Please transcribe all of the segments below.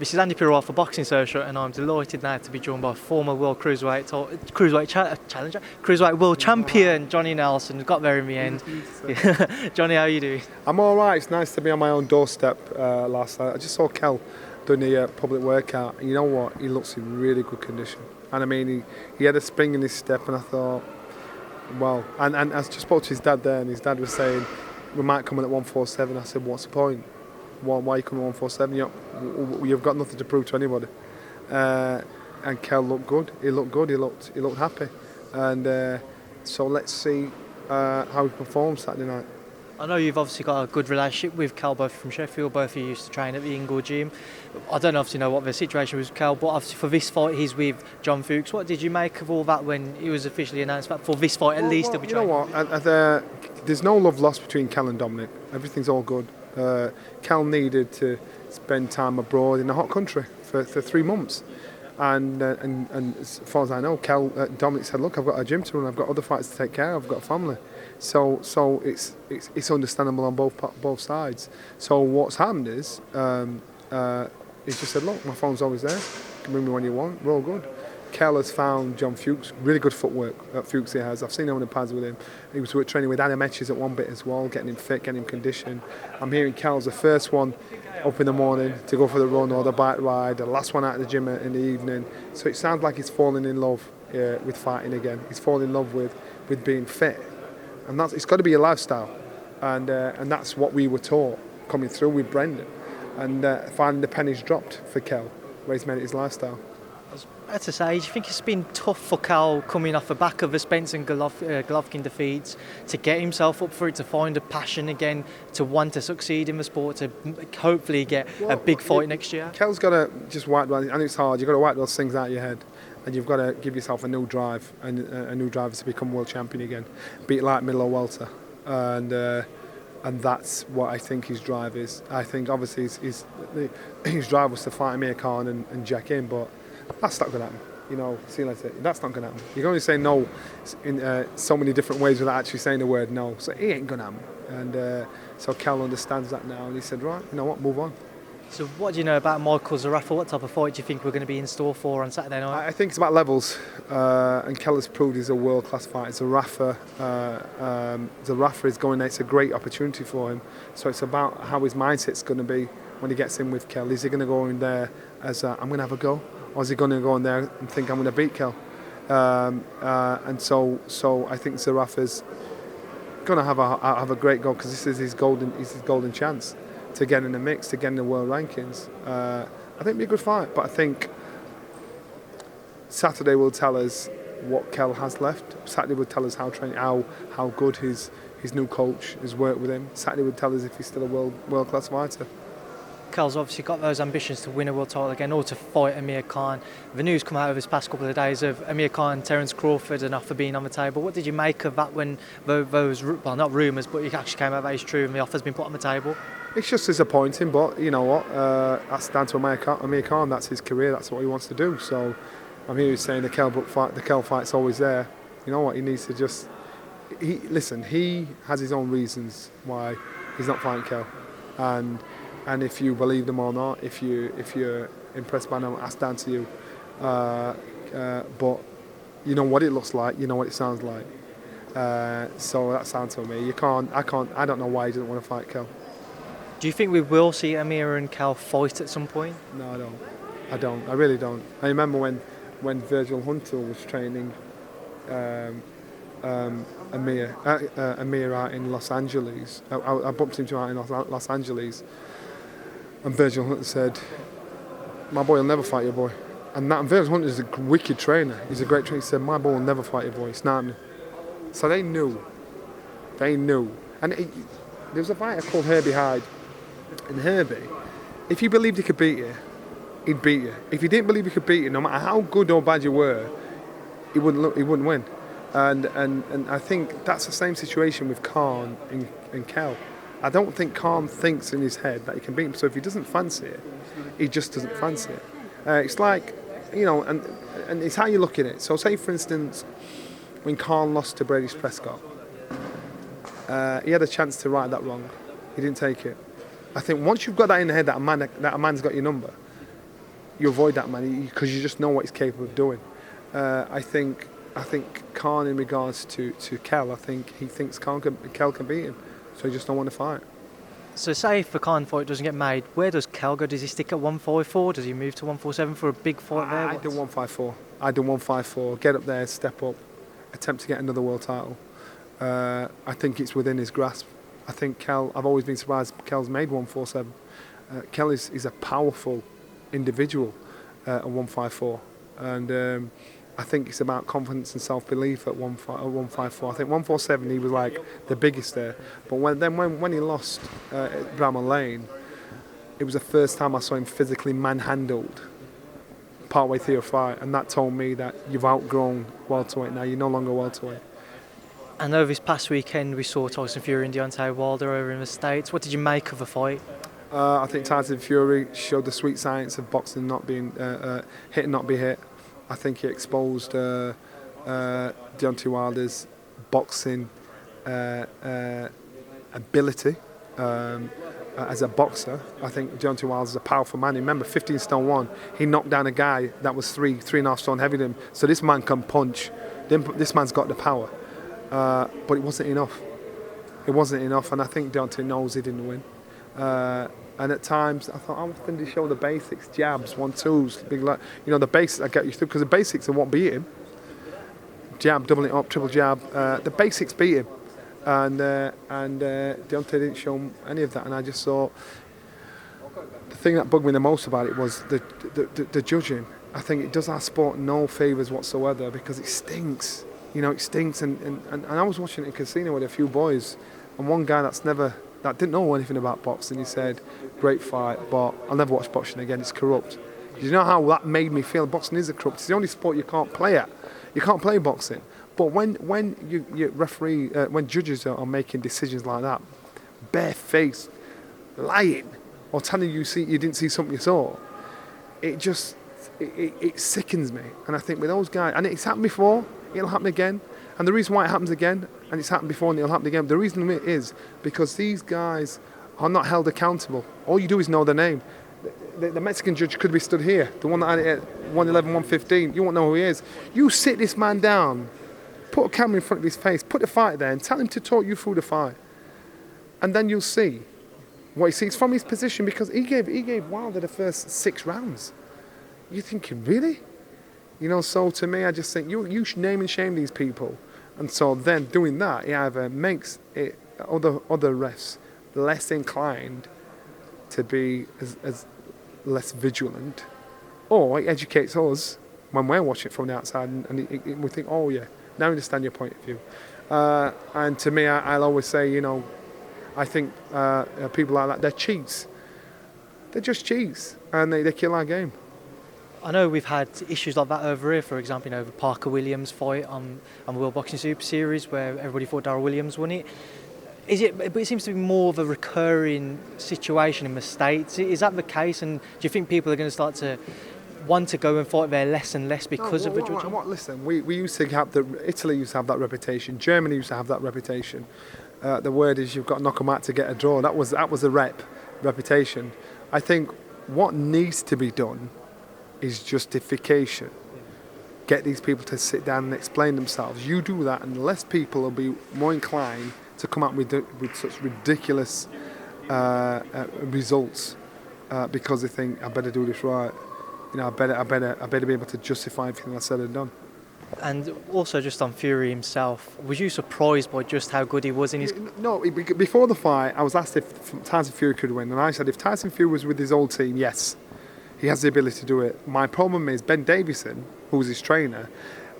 This is Andi Purewal for Boxing Social, and I'm delighted now to be joined by former world cruiserweight challenger, cruiserweight world champion Johnny Nelson. Got there in the end. Johnny, how are you doing? I'm all right. It's nice to be on my own doorstep last night. I just saw Kell doing the public workout, and you know what? He looks in really good condition. And I mean, he had a spring in his step, and I thought, well, and I just spoke to his dad there, and his dad was saying, we might come in at 147. I said, what's the point? Why are you coming at 147? You've got nothing to prove to anybody. And Kell looked good. He looked good. He looked happy. And so let's see how he performs Saturday night. I know you've obviously got a good relationship with Kell, both from Sheffield. Both of you used to train at the Ingle gym. I don't obviously know what the situation was with Kell, but obviously for this fight he's with John Fuchs. What did you make of all that when it was officially announced that for this fight at least they'll be training? You know what? There's no love lost between Kell and Dominic. Everything's all good. Kell needed to spend time abroad in a hot country for 3 months, and as far as I know, Dominic said, "Look, I've got a gym to run. I've got other fights to take care of. I've got a family." So it's understandable on both sides. So what's happened is he's just said, "Look, my phone's always there. You can ring me when you want. We're all good." Kell has found John Fuchs, really good footwork that Fuchs he has. I've seen him on the pads with him. He was training with Adam Etches at one bit as well, getting him fit, getting him conditioned. I'm hearing Kell's the first one up in the morning to go for the run or the bike ride, the last one out of the gym in the evening. So it sounds like he's falling in love with fighting again. He's falling in love with being fit. And it's got to be a lifestyle. And that's what we were taught coming through with Brendan. And finally the pennies dropped for Kell, where he's made it his lifestyle. That's to say, do you think it's been tough for Kell coming off the back of the Spence and Golovkin defeats to get himself up for it, to find a passion again, to want to succeed in the sport, to hopefully get a big fight next year? Kell's got to just wipe, and it's hard, you've got to wipe those things out of your head, and you've got to give yourself a new drive, and a new drive to become world champion again, be it light, middle or welter, and that's what I think his drive is. I think obviously his drive was to fight Amir Khan and jack in, but that's not going to happen. You know, see you later. That's not going to happen. You can only say no in so many different ways without actually saying the word no. So it ain't going to happen. And so Kell understands that now, and he said, right, you know what, move on. So what do you know about Michael Zerafa? What type of fight do you think we're going to be in store for on Saturday night? I think it's about levels, and Kell has proved he's a world-class fighter. Zerafa is going there. It's a great opportunity for him. So it's about how his mindset's going to be when he gets in with Kell. Is he going to go in there as I'm going to have a go? Or is he going to go in there and think I'm going to beat Kell? And so I think Zerafa's going to have a great go, because this is his golden chance to get in the mix, to get in the world rankings. I think it'll be a good fight, but I think Saturday will tell us what Kell has left. Saturday will tell us how good his new coach has worked with him. Saturday will tell us if he's still a world class fighter. Kell's obviously got those ambitions to win a world title again, or to fight Amir Khan. The news come out over this past couple of days of Amir Khan and Terence Crawford, an offer being on the table. What did you make of that when those, well, not rumours, but it actually came out that it's true and the offer's been put on the table? It's just disappointing, but you know what? That's down to Amir Khan. That's his career. That's what he wants to do. So I'm here saying the Kell Brook fight, the Kell fight's always there. You know what? He needs to just. He has his own reasons why he's not fighting Kell, and if you believe them or not, if you're impressed by them, that's down to you. But you know what it looks like, you know what it sounds like. So that sounds to me. I don't know why he doesn't want to fight Kell. Do you think we will see Amir and Kell fight at some point? No, I don't. I really don't. I remember when Virgil Hunter was training Amir out in Los Angeles. I bumped into him out in Los Angeles. And Virgil Hunter said, my boy will never fight your boy. And Virgil Hunter is a wicked trainer. He's a great trainer. He said, my boy will never fight your boy. It's not happening. So they knew. And there was a fighter called Herbie Hyde. And Herbie, if he believed he could beat you, he'd beat you. If he didn't believe he could beat you, no matter how good or bad you were, he wouldn't win. And I think that's the same situation with Khan and Kell. I don't think Khan thinks in his head that he can beat him. So if he doesn't fancy it, he just doesn't fancy it. It's like, you know, and it's how you look at it. So say, for instance, when Khan lost to Brady Prescott, he had a chance to right that wrong. He didn't take it. I think once you've got that in the head that a man's got your number, you avoid that man because you just know what he's capable of doing. I think Khan, in regards to Kell, I think he thinks Kell can beat him, so he just don't want to fight. So say if the Khan fight doesn't get made, where does Kell go? Does he stick at 154? Does he move to 147 for a big fight there? I do 154. I do 154. Get up there, step up, attempt to get another world title. I think it's within his grasp. I think Kell. I've always been surprised Kell's made 147. Kell is a powerful individual at 154, and I think it's about confidence and self-belief at 154. I think 147 he was like the biggest there, but when he lost at Bramall Lane, it was the first time I saw him physically manhandled partway through a fight, and that told me that you've outgrown welterweight now. You're no longer welterweight. And over this past weekend, we saw Tyson Fury and Deontay Wilder over in the States. What did you make of the fight? I think Tyson Fury showed the sweet science of boxing not being hit and not be hit. I think he exposed Deontay Wilder's boxing ability as a boxer. I think Deontay Wilder's a powerful man. Remember, 15 stone 1, he knocked down a guy that was 3.5 stone heavier than him. So this man can punch. This man's got the power. But it wasn't enough. It wasn't enough, and I think Deontay knows he didn't win. And at times, I thought, how often did he show the basics? Jabs, 1-2s, big, the basics I get you through, because the basics are what beat him. Jab, doubling it up, triple jab. The basics beat him, and Deontay didn't show any of that. And I just thought the thing that bugged me the most about it was the judging. I think it does our sport no favours whatsoever because it stinks. It stinks. And I was watching it in a casino with a few boys, and one guy that didn't know anything about boxing, he said, great fight, but I'll never watch boxing again, it's corrupt. You know how that made me feel? Boxing is a corrupt. It's the only sport you can't play at. You can't play boxing. But when you referee, when judges are making decisions like that, barefaced, lying, or telling you you didn't see something you saw, it just, it sickens me. And I think with those guys, and it's happened before, it'll happen again. And the reason why it happens again, and it's happened before and it'll happen again, the reason is because these guys are not held accountable. All you do is know their name. The Mexican judge could be stood here, the one that had it at 111, 115, you won't know who he is. You sit this man down, put a camera in front of his face, put the fight there and tell him to talk you through the fight. And then you'll see what he sees from his position, because he gave Wilder the first 6 rounds. You're thinking, really? So to me, I just think you should name and shame these people. And so then doing that, it either makes other refs less inclined to be as less vigilant, or it educates us when we're watching it from the outside, and we think, oh yeah, now I understand your point of view. And to me, I'll always say, I think people like that, they're cheats. They're just cheats, and they kill our game. I know we've had issues like that over here, for example, the Parker Williams fight on the World Boxing Super Series where everybody thought Darryl Williams won it. But it seems to be more of a recurring situation in the States. Is that the case? And do you think people are going to start to want to go and fight there less and less because of the judging? Listen, we used to have Italy used to have that reputation. Germany used to have that reputation. The word is you've got to knock them out to get a draw. That was a reputation. I think what needs to be done is justification. Get these people to sit down and explain themselves. You do that, and less people will be more inclined to come up with such ridiculous results because they think, I better do this right. I better be able to justify everything I said and done. And also just on Fury himself, was you surprised by just how good he was in his... No, before the fight, I was asked if Tyson Fury could win, and I said if Tyson Fury was with his old team, yes. He has the ability to do it. My problem is Ben Davison, who was his trainer.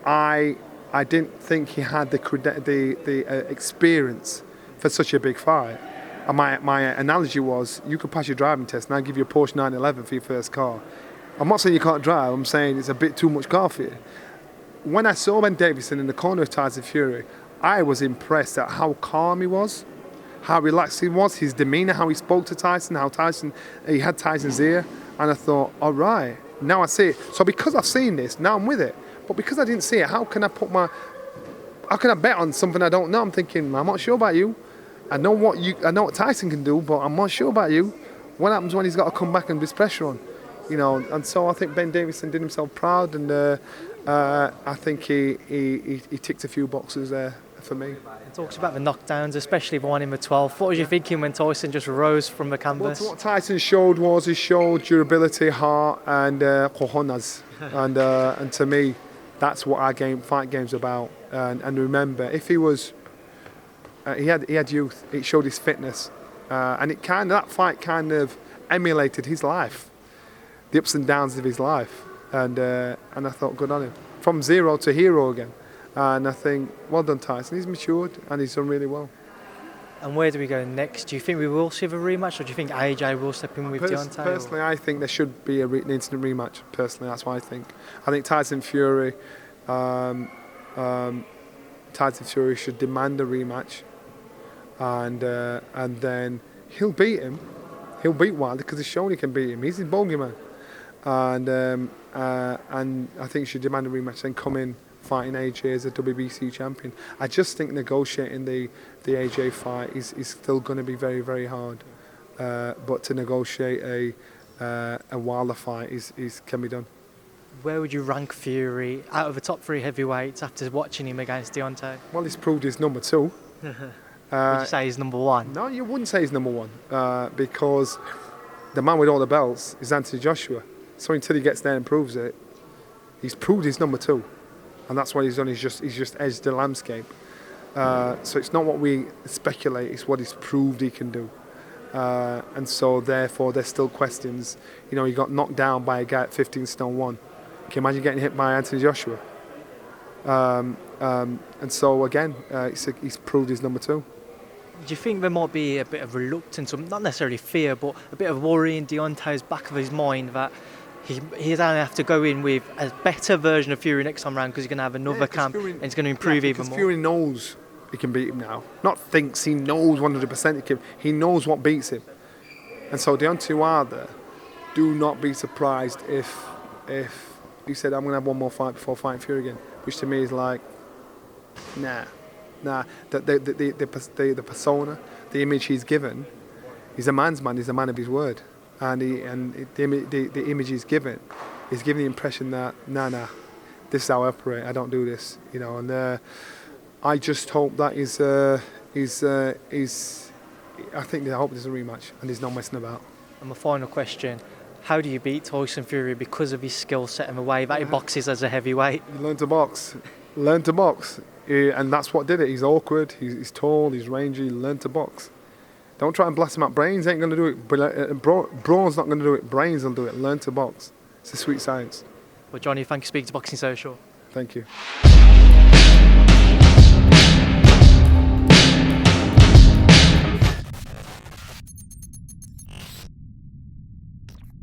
I didn't think he had the experience for such a big fight. And my analogy was, you could pass your driving test, and I'll give you a Porsche 911 for your first car. I'm not saying you can't drive. I'm saying it's a bit too much car for you. When I saw Ben Davison in the corner of Tyson Fury, I was impressed at how calm he was, how relaxed he was, his demeanour, how he spoke to Tyson, he had Tyson's ear. And I thought, all right, now I see it. So because I've seen this, now I'm with it. But because I didn't see it, how can I bet on something I don't know? I'm thinking, I'm not sure about you. I know what Tyson can do, but I'm not sure about you. What happens when he's got to come back and there's pressure on? you know. And so I think Ben Davison did himself proud, and I think he ticked a few boxes there for me. It talks about the knockdowns, especially the one in the 12th. What was you thinking when Tyson just rose from the canvas? What Tyson showed was he showed durability, heart, and cojones, and to me, that's what our fight game's about. And remember, if he was, he had youth. It showed his fitness, and that fight kind of emulated his life, the ups and downs of his life, and I thought, good on him, from zero to hero again. And I think, well done, Tyson. He's matured and he's done really well. And where do we go next? Do you think we will see the rematch, or do you think AJ will step in with Deontay? Personally, I think there should be an instant rematch. Personally, that's what I think. I think Tyson Fury should demand a rematch, and then he'll beat him. He'll beat Wilder because he's shown he can beat him. He's his bogeyman, and I think he should demand a rematch. Then come in fighting AJ as a WBC champion. I just think negotiating the AJ fight is still going to be very, very hard. But to negotiate a Wilder fight can be done. Where would you rank Fury out of the top 3 heavyweights after watching him against Deontay? Well, he's proved he's number 2. Would you say he's number 1? No, you wouldn't say he's number 1 because the man with all the belts is Anthony Joshua. So until he gets there and proves it, he's proved he's number 2. And that's what he's done. He's just edged the landscape. So it's not what we speculate; it's what he's proved he can do. And so therefore, there's still questions. You know, he got knocked down by a guy at 15 stone 1. Can you imagine getting hit by Anthony Joshua? And so again, he's proved he's number 2. Do you think there might be a bit of reluctance, or not necessarily fear, but a bit of worry in Deontay's back of his mind that he's going to have to go in with a better version of Fury next time round because he's going to have another camp and he's going to improve even more? Fury knows he can beat him now. Not thinks, he knows 100% he can. He knows what beats him. And so Deontay Wilder, do not be surprised if he said, I'm going to have one more fight before fighting Fury again, which to me is like, nah. The persona, the image he's given, he's a man's man, he's a man of his word. And the image he's given is giving the impression that, nah, this is how I operate, I don't do this, you know. And I just hope that I hope there's a rematch and there's no messing about. And my final question, how do you beat Tyson Fury because of his skill set and the way that he boxes as a heavyweight? You learn to box. And that's what did it. He's awkward, he's tall, he's rangy, learn to box. Don't try and blast him out. Brains ain't going to do it. Brawn's not going to do it. Brains will do it. Learn to box. It's a sweet science. Well, Johnny, thank you for speaking to Boxing Social. Thank you.